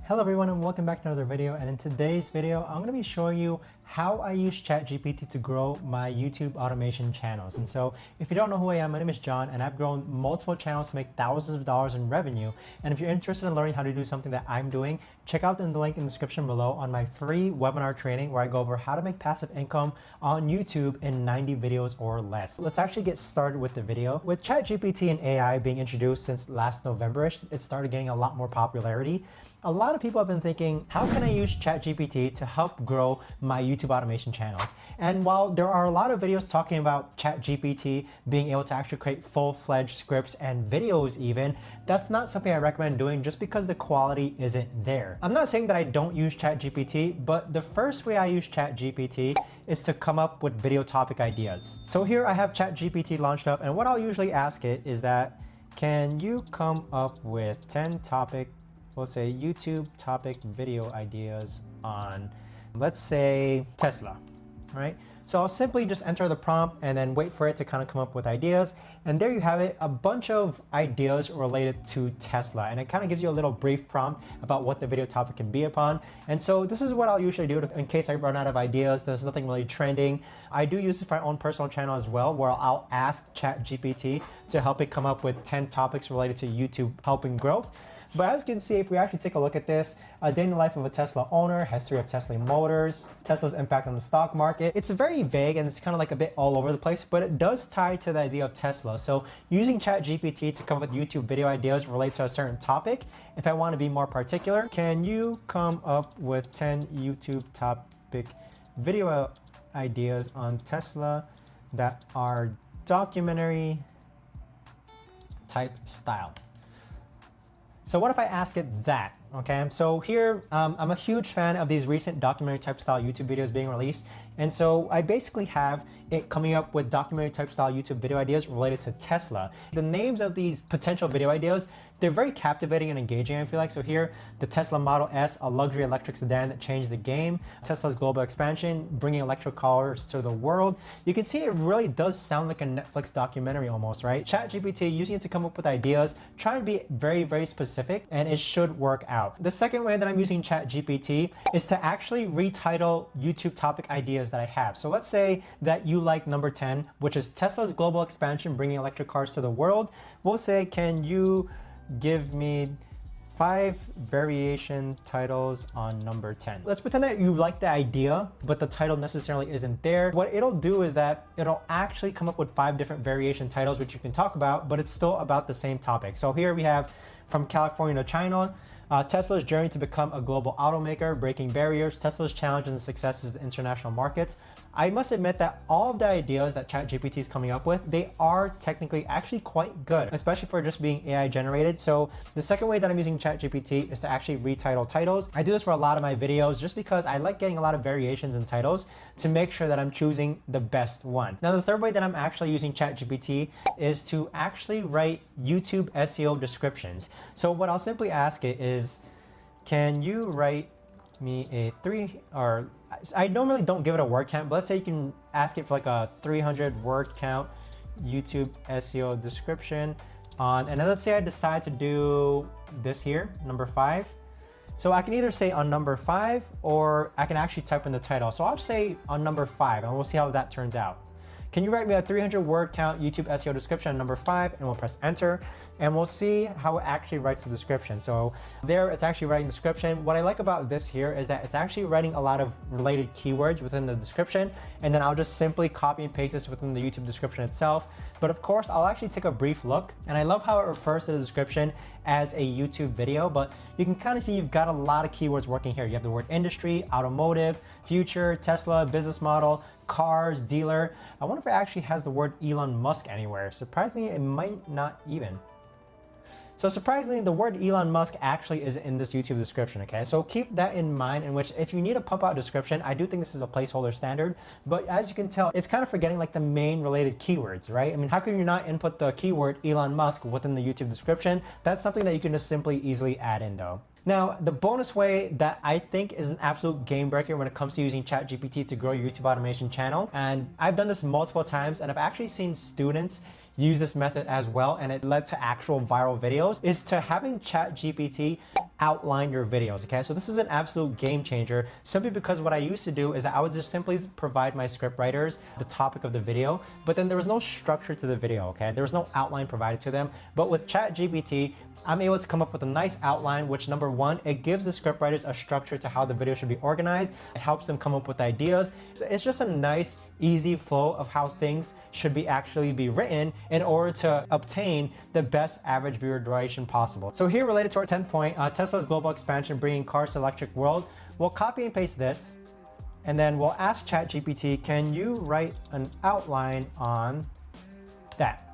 Hello everyone and welcome back to another video, and in today's video I'm going to be showing you how I use ChatGPT to grow my YouTube automation channels. And so if you don't know who I am, my name is John and I've grown multiple channels to make thousands of dollars in revenue. And if you're interested in learning how to do something that I'm doing, check out the link in the description below on my free webinar training where I go over how to make passive income on YouTube in 90 videos or less. Let's actually get started with the video. With ChatGPT and AI being introduced since last November-ish, it started getting a lot more popularity. A lot of people have been thinking, how can I use ChatGPT to help grow my YouTube automation channels? And while there are a lot of videos talking about ChatGPT being able to actually create full-fledged scripts and videos even, that's not something I recommend doing just because the quality isn't there. I'm not saying that I don't use ChatGPT, but the first way I use ChatGPT is to come up with video topic ideas. So here I have ChatGPT launched up, and what I'll usually ask it is that, can you come up with 10 topic, let's say YouTube topic video ideas on, let's say, Tesla, right? So I'll simply just enter the prompt and then wait for it to kind of come up with ideas. And there you have it, a bunch of ideas related to Tesla. And it kind of gives you a little brief prompt about what the video topic can be upon. And so this is what I'll usually do in case I run out of ideas. There's nothing really trending. I do use it for my own personal channel as well, where I'll ask ChatGPT to help it come up with 10 topics related to YouTube helping growth. But as you can see, if we actually take a look at this, a day in the life of a Tesla owner, history of Tesla Motors, Tesla's impact on the stock market. It's very vague and it's kind of like a bit all over the place, but it does tie to the idea of Tesla. So using ChatGPT to come up with YouTube video ideas related to a certain topic, if I want to be more particular, can you come up with 10 YouTube topic video ideas on Tesla that are documentary type style? So what if I ask it that, okay? So here, I'm a huge fan of these recent documentary type style YouTube videos being released. And so I basically have it coming up with documentary type style YouTube video ideas related to Tesla. The names of these potential video ideas, they're very captivating and engaging, I feel like. So here, the Tesla Model S, a luxury electric sedan that changed the game. Tesla's global expansion, bringing electric cars to the world. You can see it really does sound like a Netflix documentary almost, right? ChatGPT, using it to come up with ideas, try and be very, very specific, and it should work out. The second way that I'm using ChatGPT is to actually retitle YouTube topic ideas that I have. So let's say that you like number 10, which is Tesla's global expansion, bringing electric cars to the world. We'll say, can you give me 5 variation titles on number 10. Let's pretend that you like the idea, but the title necessarily isn't there. What it'll do is that it'll actually come up with 5 different variation titles, which you can talk about, but it's still about the same topic. So here we have from California to China, Tesla's journey to become a global automaker, breaking barriers, Tesla's challenges and successes in international markets. I must admit that all of the ideas that ChatGPT is coming up with, they are technically actually quite good, especially for just being AI generated. So the second way that I'm using ChatGPT is to actually retitle titles. I do this for a lot of my videos just because I like getting a lot of variations in titles to make sure that I'm choosing the best one. Now, the third way that I'm actually using ChatGPT is to actually write YouTube SEO descriptions. So what I'll simply ask it is, can you write me a I normally don't give it a word count, but let's say you can ask it for like a 300 word count YouTube SEO description on, and then let's say I decide to do this here, number 5. So I can either say on number 5 or I can actually type in the title. So I'll say on number 5 and we'll see how that turns out. Can you write me a 300 word count YouTube SEO description on number 5? And we'll press enter and we'll see how it actually writes the description. So there it's actually writing the description. What I like about this here is that it's actually writing a lot of related keywords within the description. And then I'll just simply copy and paste this within the YouTube description itself. But of course, I'll actually take a brief look. And I love how it refers to the description as a YouTube video, but you can kind of see you've got a lot of keywords working here. You have the word industry, automotive, future, Tesla, business model, cars, dealer. I wonder if it actually has the word Elon Musk anywhere. Surprisingly, it might not even. So surprisingly, the word Elon Musk actually is in this YouTube description, okay? So keep that in mind, in which if you need a pump out description, I do think this is a placeholder standard, but as you can tell, it's kind of forgetting like the main related keywords, right? I mean, how can you not input the keyword Elon Musk within the YouTube description? That's something that you can just simply easily add in though. Now, the bonus way that I think is an absolute game breaker when it comes to using ChatGPT to grow your YouTube automation channel, and I've done this multiple times, and I've actually seen students use this method as well, and it led to actual viral videos, is to having ChatGPT outline your videos. Okay, so this is an absolute game changer, simply because what I used to do is that I would just simply provide my script writers the topic of the video, but then there was no structure to the video. Okay, there was no outline provided to them. But with ChatGPT, I'm able to come up with a nice outline, which, number one, it gives the scriptwriters a structure to how the video should be organized. It helps them come up with ideas. So it's just a nice, easy flow of how things should be actually be written in order to obtain the best average viewer duration possible. So here, related to our 10th point, Tesla's global expansion, bringing cars to electric world, we'll copy and paste this, and then we'll ask ChatGPT, can you write an outline on that?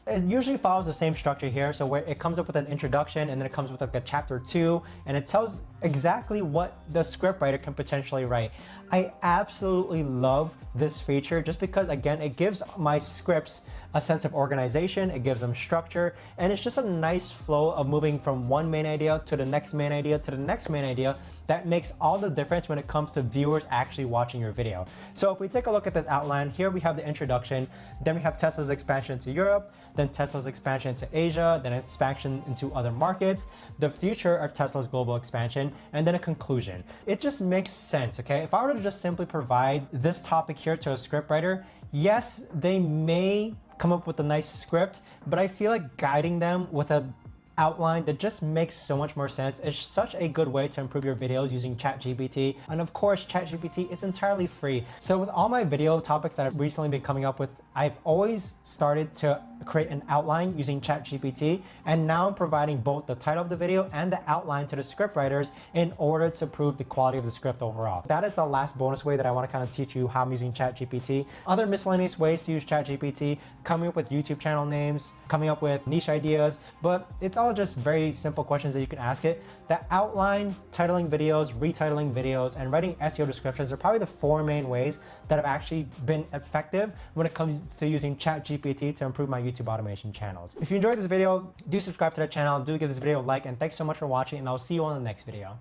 It usually follows the same structure here, so where it comes up with an introduction, and then it comes with like a chapter 2, and it tells exactly what the scriptwriter can potentially write. I absolutely love this feature just because, again, it gives my scripts a sense of organization, it gives them structure, and it's just a nice flow of moving from one main idea to the next main idea to the next main idea that makes all the difference when it comes to viewers actually watching your video. So if we take a look at this outline, here we have the introduction, then we have Tesla's expansion into Europe, then Tesla's expansion into Asia, then expansion into other markets, the future of Tesla's global expansion, and then a conclusion. It just makes sense, okay? If I were to just simply provide this topic here to a scriptwriter, yes, they may come up with a nice script, but I feel like guiding them with a outline that just makes so much more sense. It's such a good way to improve your videos using ChatGPT. And of course, ChatGPT, it's entirely free. So with all my video topics that I've recently been coming up with, I've always started to create an outline using ChatGPT, and now I'm providing both the title of the video and the outline to the script writers in order to prove the quality of the script overall. That is the last bonus way that I want to kind of teach you how I'm using ChatGPT. Other miscellaneous ways to use ChatGPT, coming up with YouTube channel names, coming up with niche ideas, but it's all just very simple questions that you can ask it. The outline, titling videos, retitling videos, and writing SEO descriptions are probably the 4 main ways that have actually been effective when it comes to using ChatGPT to improve my YouTube automation channels. If you enjoyed this video, do subscribe to the channel, do give this video a like, and thanks so much for watching, and I'll see you on the next video.